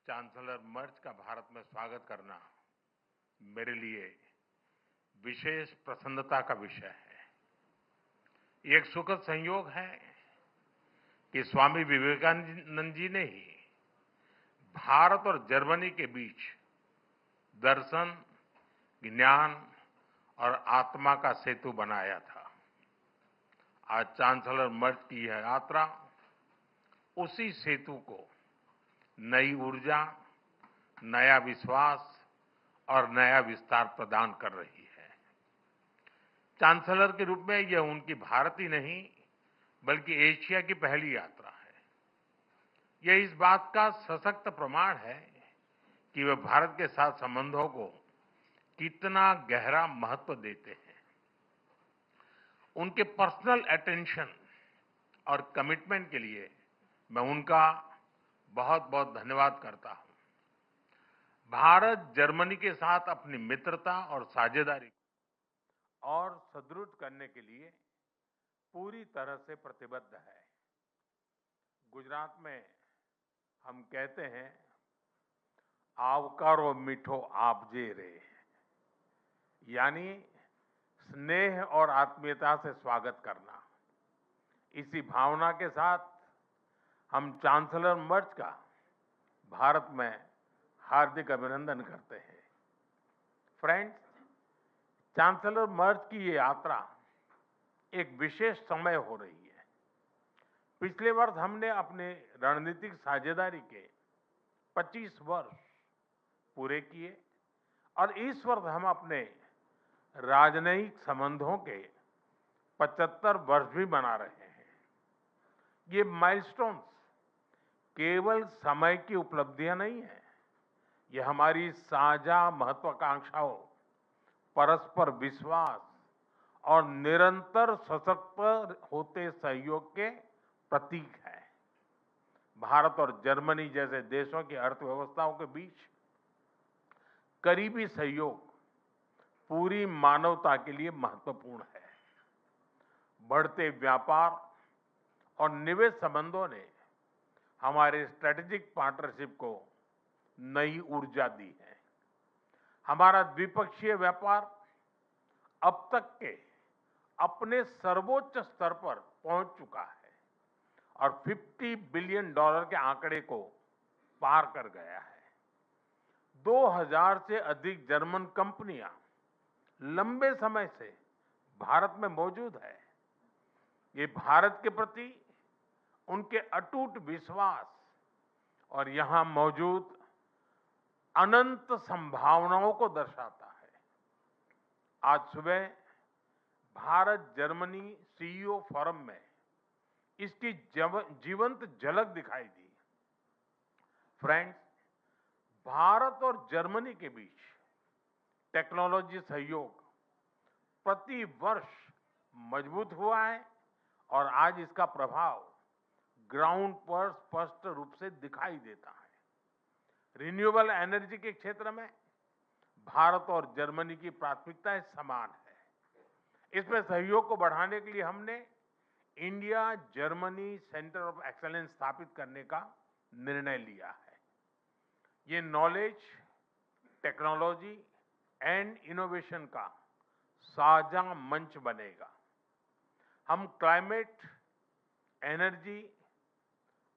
Chancellor मर्ज का भारत में स्वागत करना मेरे लिए विशेष प्रसन्नता का विषय है। ये एक सुखद संयोग है कि स्वामी विवेकानंद जी ने ही भारत और जर्मनी के बीच दर्शन, ज्ञान और आत्मा का सेतु बनाया था। आज चांसलर मर्ज की यह यात्रा उसी सेतु को नई ऊर्जा, नया विश्वास और नया विस्तार प्रदान कर रही है। चांसलर के रूप में यह उनकी भारत ही नहीं बल्कि एशिया की पहली यात्रा है। यह इस बात का सशक्त प्रमाण है कि वे भारत के साथ संबंधों को कितना गहरा महत्व देते हैं। उनके पर्सनल अटेंशन और कमिटमेंट के लिए मैं उनका बहुत बहुत धन्यवाद करता हूं। भारत जर्मनी के साथ अपनी मित्रता और साझेदारी और सुदृढ़ करने के लिए पूरी तरह से प्रतिबद्ध है। गुजरात में हम कहते हैं, आवकारो मीठो आपजे रे, यानी स्नेह और आत्मीयता से स्वागत करना। इसी भावना के साथ हम चांसलर मर्ज का भारत में हार्दिक अभिनंदन करते हैं। फ्रेंड्स, चांसलर मर्ज की ये यात्रा एक विशेष समय हो रही है। पिछले वर्ष हमने अपने रणनीतिक साझेदारी के 25 वर्ष पूरे किए और इस वर्ष हम अपने राजनयिक संबंधों के 75 वर्ष भी मना रहे हैं। ये माइलस्टोन्स केवल समय की उपलब्धियां नहीं है, ये हमारी साझा महत्वाकांक्षाओं, परस्पर विश्वास और निरंतर सशक्त होते सहयोग के प्रतीक है। भारत और जर्मनी जैसे देशों की अर्थव्यवस्थाओं के बीच करीबी सहयोग पूरी मानवता के लिए महत्वपूर्ण है। बढ़ते व्यापार और निवेश संबंधों ने हमारे स्ट्रेटेजिक पार्टनरशिप को नई ऊर्जा दी है। हमारा द्विपक्षीय व्यापार अब तक के अपने सर्वोच्च स्तर पर पहुंच चुका है और $50 बिलियन के आंकड़े को पार कर गया है। 2000 से अधिक जर्मन कंपनियां लंबे समय से भारत में मौजूद है। ये भारत के प्रति उनके अटूट विश्वास और यहां मौजूद अनंत संभावनाओं को दर्शाता है। आज सुबह भारत जर्मनी सीईओ फोरम में इसकी जीवंत झलक दिखाई दी। फ्रेंड्स, भारत और जर्मनी के बीच टेक्नोलॉजी सहयोग प्रति वर्ष मजबूत हुआ है और आज इसका प्रभाव ग्राउंड पर स्पष्ट रूप से दिखाई देता है। रिन्यूएबल एनर्जी के क्षेत्र में भारत और जर्मनी की प्राथमिकताएं समान है। इसमें सहयोग को बढ़ाने के लिए हमने India Germany centre of excellence स्थापित करने का निर्णय लिया है। ये नॉलेज, टेक्नोलॉजी एंड इनोवेशन का साझा मंच बनेगा। हम क्लाइमेट, एनर्जी,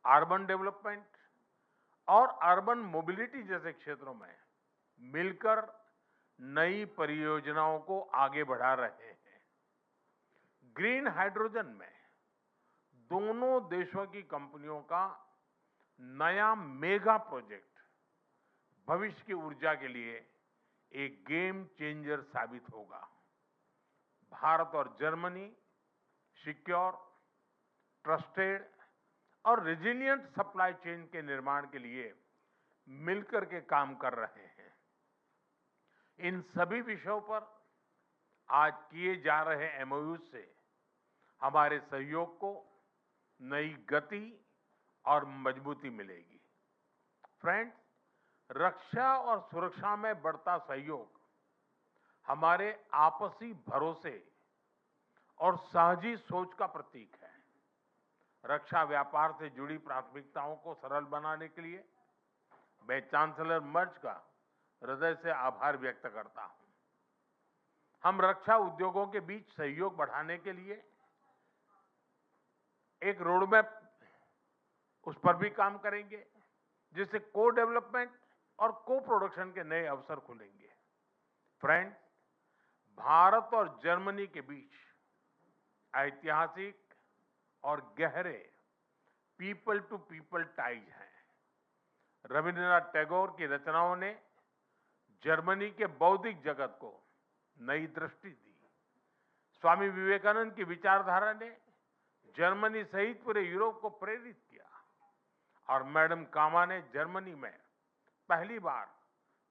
अर्बन डेवलपमेंट और अर्बन मोबिलिटी जैसे क्षेत्रों में मिलकर नई परियोजनाओं को आगे बढ़ा रहे हैं। ग्रीन हाइड्रोजन में दोनों देशों की कंपनियों का नया मेगा प्रोजेक्ट भविष्य की ऊर्जा के लिए एक गेम चेंजर साबित होगा। भारत और जर्मनी सिक्योर, ट्रस्टेड और रेजिलिएंट सप्लाई चेन के निर्माण के लिए मिलकर के काम कर रहे हैं। इन सभी विषयों पर आज किए जा रहे एमओयू से हमारे सहयोग को नई गति और मजबूती मिलेगी। फ्रेंड्स, रक्षा और सुरक्षा में बढ़ता सहयोग हमारे आपसी भरोसे और साझी सोच का प्रतीक है। रक्षा व्यापार से जुड़ी प्राथमिकताओं को सरल बनाने के लिए मैं चांसलर मर्ज का हृदय से आभार व्यक्त करता हूं। हम रक्षा उद्योगों के बीच सहयोग बढ़ाने के लिए एक रोडमैप उस पर भी काम करेंगे, जिससे को डेवलपमेंट और को प्रोडक्शन के नए अवसर खुलेंगे। फ्रेंड्स, भारत और जर्मनी के बीच ऐतिहासिक और गहरे पीपल टू पीपल टाइज हैं। रविंद्रनाथ टैगोर की रचनाओं ने जर्मनी के बौद्धिक जगत को नई दृष्टि दी। स्वामी विवेकानंद की विचारधारा ने जर्मनी सहित पूरे यूरोप को प्रेरित किया और मैडम कामा ने जर्मनी में पहली बार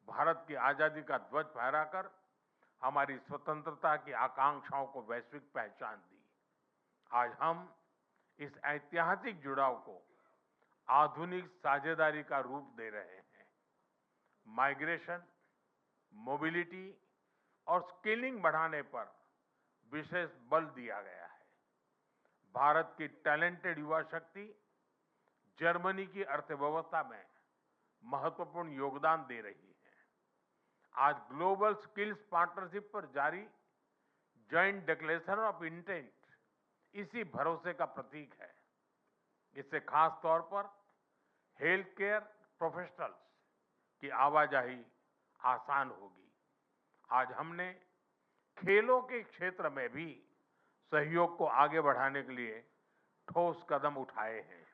भारत की आजादी का ध्वज फहराकर हमारी स्वतंत्रता की आकांक्षाओं को वैश्विक पहचान दी। आज हम इस ऐतिहासिक जुड़ाव को आधुनिक साझेदारी का रूप दे रहे हैं। माइग्रेशन, मोबिलिटी और स्किलिंग बढ़ाने पर विशेष बल दिया गया है। भारत की टैलेंटेड युवा शक्ति जर्मनी की अर्थव्यवस्था में महत्वपूर्ण योगदान दे रही है। आज ग्लोबल स्किल्स पार्टनरशिप पर जारी जॉइंट डिक्लेरेशन ऑफ इंटेंट इसी भरोसे का प्रतीक है। इससे खास तौर पर हेल्थ केयर प्रोफेशनल्स की आवाजाही आसान होगी। आज हमने खेलों के क्षेत्र में भी सहयोग को आगे बढ़ाने के लिए ठोस कदम उठाए हैं।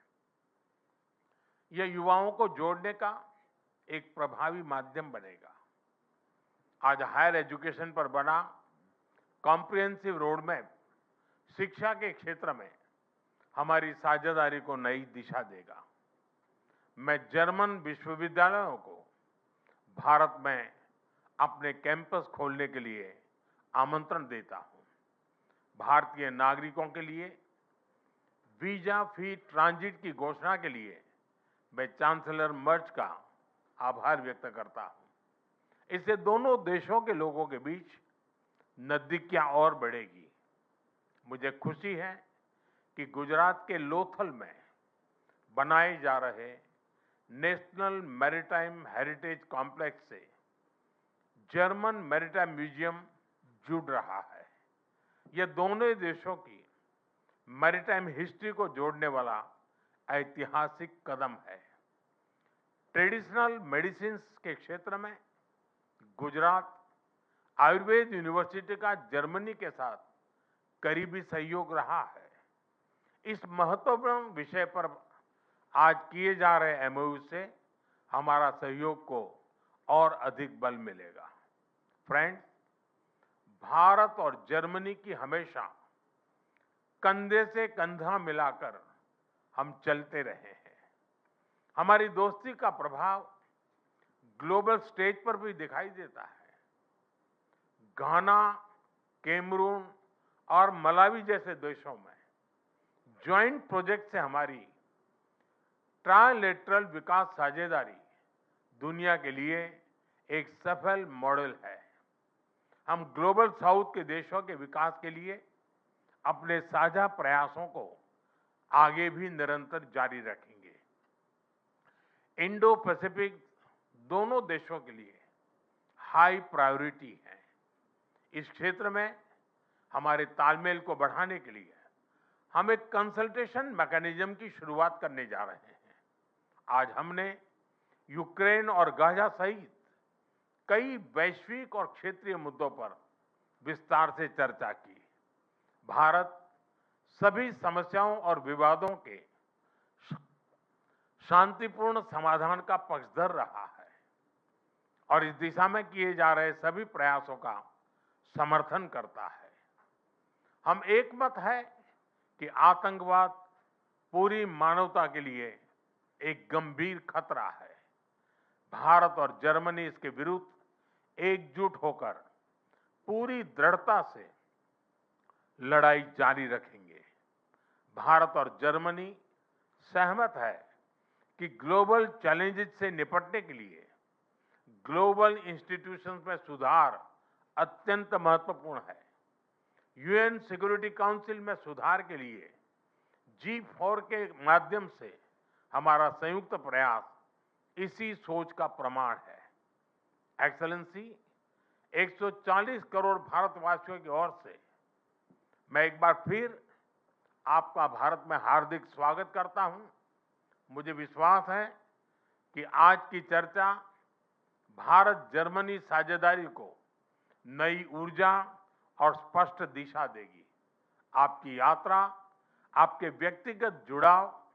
यह युवाओं को जोड़ने का एक प्रभावी माध्यम बनेगा। आज हायर एजुकेशन पर बना कॉम्प्रिहेंसिव रोडमैप शिक्षा के क्षेत्र में हमारी साझेदारी को नई दिशा देगा। मैं जर्मन विश्वविद्यालयों को भारत में अपने कैंपस खोलने के लिए आमंत्रण देता हूं। भारतीय नागरिकों के लिए वीजा फ्री ट्रांजिट की घोषणा के लिए मैं चांसलर मर्ज का आभार व्यक्त करता हूं। इससे दोनों देशों के लोगों के बीच नजदीकियां और बढ़ेगी। मुझे खुशी है कि गुजरात के लोथल में बनाए जा रहे नेशनल मैरीटाइम हेरिटेज कॉम्प्लेक्स से जर्मन मैरीटाइम म्यूजियम जुड़ रहा है। यह दोनों देशों की मैरीटाइम हिस्ट्री को जोड़ने वाला ऐतिहासिक कदम है। ट्रेडिशनल मेडिसिन के क्षेत्र में गुजरात आयुर्वेद यूनिवर्सिटी का जर्मनी के साथ करीबी सहयोग रहा है। इस महत्वपूर्ण विषय पर आज किए जा रहे एमओयू से हमारा सहयोग को और अधिक बल मिलेगा। फ्रेंड्स, भारत और जर्मनी की हमेशा कंधे से कंधा मिलाकर हम चलते रहे हैं। हमारी दोस्ती का प्रभाव ग्लोबल स्टेज पर भी दिखाई देता है। घाना, कैमरून और मलावी जैसे देशों में ज्वाइंट प्रोजेक्ट से हमारी ट्राइलेटरल विकास साझेदारी दुनिया के लिए एक सफल मॉडल है। हम ग्लोबल साउथ के देशों के विकास के लिए अपने साझा प्रयासों को आगे भी निरंतर जारी रखेंगे। इंडो पैसिफिक दोनों देशों के लिए हाई प्रायोरिटी है। इस क्षेत्र में हमारे तालमेल को बढ़ाने के लिए हम एक कंसल्टेशन मैकेनिज्म की शुरुआत करने जा रहे हैं। आज हमने यूक्रेन और गाजा सहित कई वैश्विक और क्षेत्रीय मुद्दों पर विस्तार से चर्चा की। भारत सभी समस्याओं और विवादों के शांतिपूर्ण समाधान का पक्षधर रहा है और इस दिशा में किए जा रहे सभी प्रयासों का समर्थन करता है। हम एकमत है कि आतंकवाद पूरी मानवता के लिए एक गंभीर खतरा है। भारत और जर्मनी इसके विरुद्ध एकजुट होकर पूरी दृढ़ता से लड़ाई जारी रखेंगे। भारत और जर्मनी सहमत है कि ग्लोबल चैलेंजेस से निपटने के लिए ग्लोबल इंस्टीट्यूशंस में सुधार अत्यंत महत्वपूर्ण है। यूएन सिक्योरिटी काउंसिल में सुधार के लिए G4 के माध्यम से हमारा संयुक्त प्रयास इसी सोच का प्रमाण है। एक्सेलेंसी, 140 करोड़ भारतवासियों की ओर से मैं एक बार फिर आपका भारत में हार्दिक स्वागत करता हूं। मुझे विश्वास है कि आज की चर्चा भारत जर्मनी साझेदारी को नई ऊर्जा और स्पष्ट दिशा देगी। आपकी यात्रा, आपके व्यक्तिगत जुड़ाव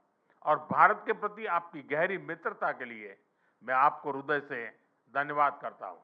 और भारत के प्रति आपकी गहरी मित्रता के लिए मैं आपको हृदय से धन्यवाद करता हूं।